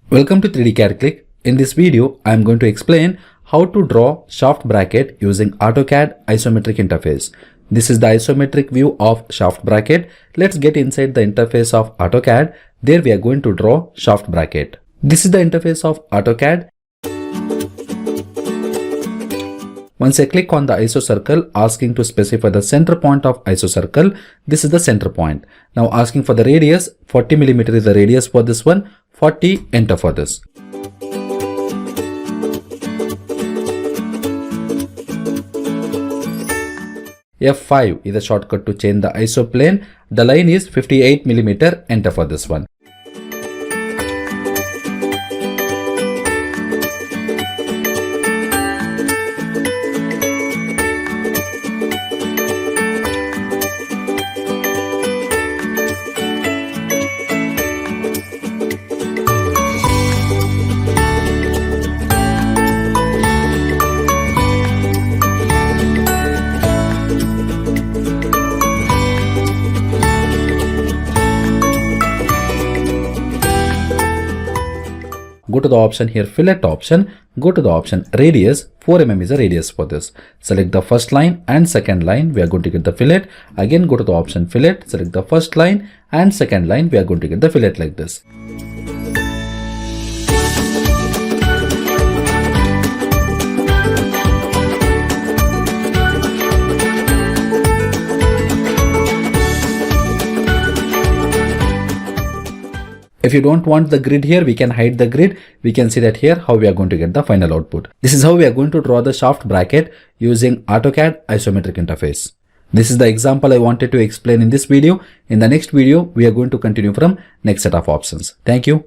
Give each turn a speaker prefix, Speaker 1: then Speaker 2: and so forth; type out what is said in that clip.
Speaker 1: Welcome to 3D CAD Click. In this video, I am going to explain how to draw shaft bracket using AutoCAD isometric interface. This is the isometric view of shaft bracket. Let's get inside the interface of AutoCAD. There we are going to draw shaft bracket. This is the interface of AutoCAD. Once I click on the iso circle asking to specify the center point of iso circle, this is the center point. Now asking for the radius, 40 mm is the radius for this one, 40, enter for this. F5 is a shortcut to change the iso plane. The line is 58 mm, enter for this one. Go to the option here, fillet option, go to the option radius, 4 mm is the radius for this. Select the first line and second line, we are going to get the fillet. Again go to the option fillet, select the first line and second line, we are going to get the fillet like this. If you don't want the grid here, we can hide the grid. We can see that here how we are going to get the final output. This is how we are going to draw the shaft bracket using AutoCAD isometric interface. This is the example I wanted to explain in this video. In the next video, we are going to continue from next set of options. Thank you.